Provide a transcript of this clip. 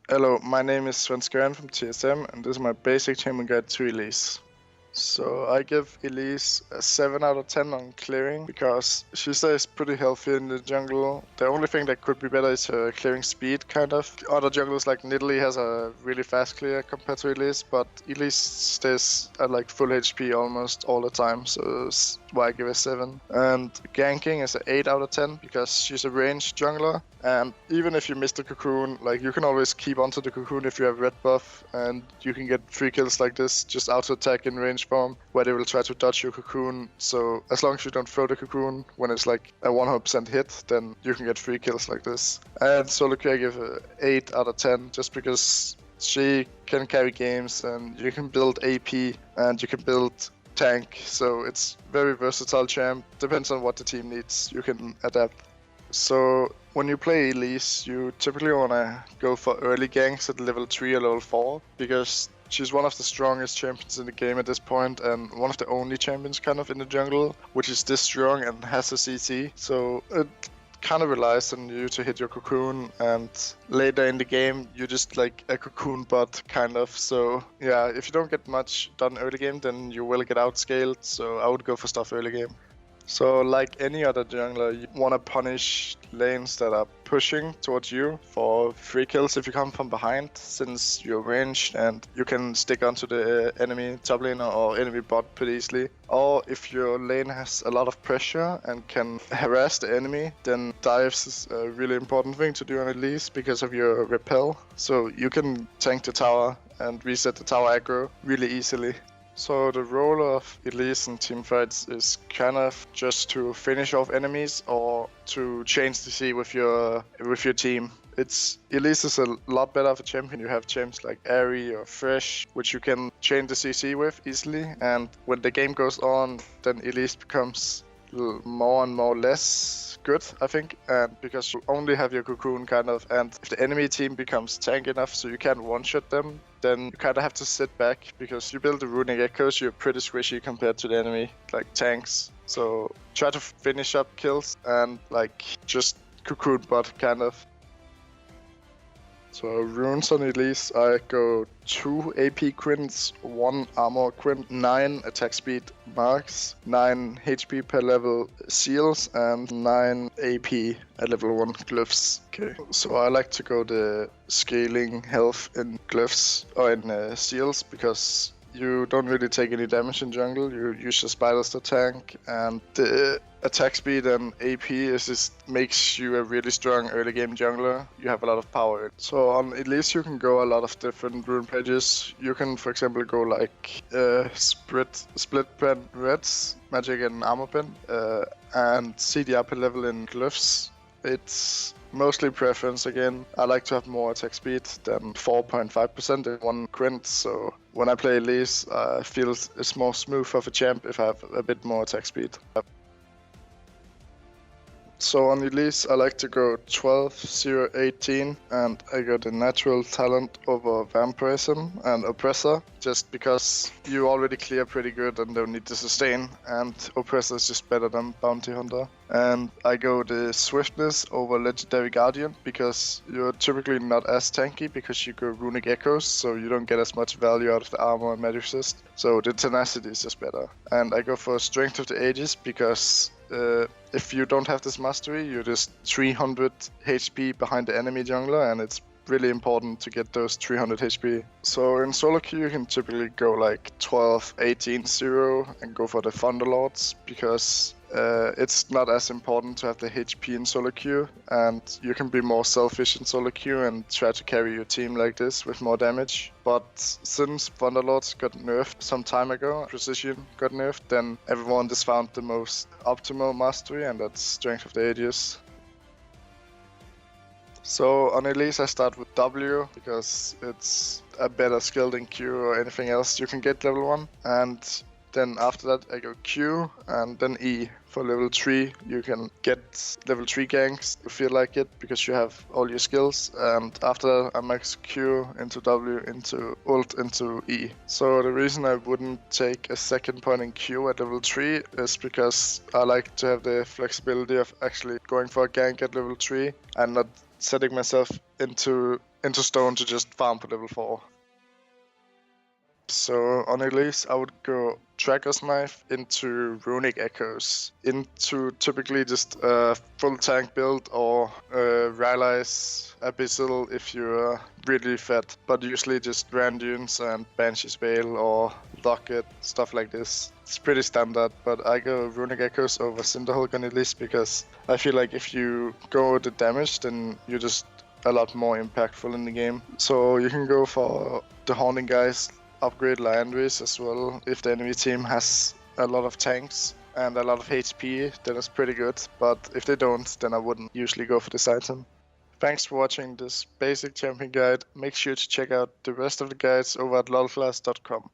Hello, my name is Svenskeren from TSM, and this is my basic champion guide to Elise. So I give Elise a 7 out of 10 on clearing because she stays pretty healthy in the jungle. The only thing that could be better is her clearing speed, kind of. Other junglers like Nidalee has a really fast clear compared to Elise, but Elise stays at like full HP almost all the time, so that's why I give her 7. And ganking is an 8 out of 10 because she's a ranged jungler. And even if you miss the cocoon, like you can always keep onto the cocoon if you have red buff, and you can get 3 kills like this just auto attack in range form, where they will try to dodge your cocoon. So as long as you don't throw the cocoon when it's like a 100% hit, then you can get 3 kills like this. And solo queue I give a 8 out of 10 just because she can carry games and you can build AP and you can build tank. So it's very versatile champ. Depends on what the team needs. You can adapt. So when you play Elise, you typically want to go for early ganks at level 3 or level 4 because she's one of the strongest champions in the game at this point and one of the only champions kind of in the jungle, which is this strong and has a CC. So it kind of relies on you to hit your cocoon, and later in the game you're just like a cocoon bot kind of. So yeah, if you don't get much done early game, then you will get outscaled. So I would go for stuff early game. So like any other jungler, you want to punish lanes that are pushing towards you for free kills if you come from behind, since you're ranged and you can stick onto the enemy top laner or enemy bot pretty easily. Or if your lane has a lot of pressure and can harass the enemy, then dives is a really important thing to do on Elise because of your repel. So you can tank the tower and reset the tower aggro really easily. So the role of Elise in teamfights is kind of just to finish off enemies or to change the C with your team. Elise is a lot better of a champion. You have champs like Ari or Fresh, which you can chain the CC with easily. And when the game goes on, then Elise becomes more and more less good, I think, and because you only have your cocoon kind of, and if the enemy team becomes tank enough so you can't one-shot them, then you kind of have to sit back because you build the runic echoes, you're pretty squishy compared to the enemy, like tanks. So try to finish up kills and like just cocoon bot kind of. So runes on Elise, I go 2 AP quints, 1 armor quint, 9 attack speed marks, 9 HP per level seals, and 9 AP at level 1 glyphs. Okay, so I like to go the scaling health in glyphs or in seals because you don't really take any damage in jungle. You use your spiders to tank, and the attack speed and AP just makes you a really strong early game jungler. You have a lot of power. So on Elise you can go a lot of different rune pages. You can, for example, go like split pen reds, magic and armor pen, and CDR per level in glyphs. It's mostly preference again. I like to have more attack speed than 4.5% in 1 quint, so when I play Elise, I feel it's more smooth of a champ if I have a bit more attack speed. So on Elise, I like to go 12, 0, 18, and I go the natural talent over vampirism and oppressor, just because you already clear pretty good and don't need to sustain, and oppressor is just better than bounty hunter. And I go the swiftness over legendary guardian, because you're typically not as tanky because you go runic echoes, so you don't get as much value out of the armor and magic resist. So the tenacity is just better. And I go for strength of the ages because if you don't have this mastery, you're just 300 HP behind the enemy jungler, and it's really important to get those 300 HP. So in solo queue you can typically go like 12, 18, 0 and go for the Thunderlords because it's not as important to have the HP in solo queue, and you can be more selfish in solo queue and try to carry your team like this with more damage. But since Thunderlords got nerfed some time ago, Precision got nerfed, then everyone just found the most optimal mastery, and that's Strength of the Aegis. So on Elise I start with W because it's a better skill than Q or anything else you can get level 1, and then after that I go Q and then E. For level 3 you can get level 3 ganks if you feel like it because you have all your skills, and after that I max Q into W into ult into E. So the reason I wouldn't take a second point in Q at level 3 is because I like to have the flexibility of actually going for a gank at level 3 and not setting myself into into stone to just farm for level 4. So on Elise, I would go Tracker's Knife into Runic Echoes, into typically just a full tank build or Rylai's Abyssal if you're really fat, but usually just Randuins and Banshee's Veil or Locket, stuff like this. It's pretty standard, but I go Runic Echoes over Cinderhulk on Elise because I feel like if you go with the damage, then you're just a lot more impactful in the game. So you can go for the Haunting guys, upgrade Legendaries as well. If the enemy team has a lot of tanks and a lot of HP, then it's pretty good. But if they don't, then I wouldn't usually go for this item. Thanks for watching this basic champion guide. Make sure to check out the rest of the guides over at lolclass.com.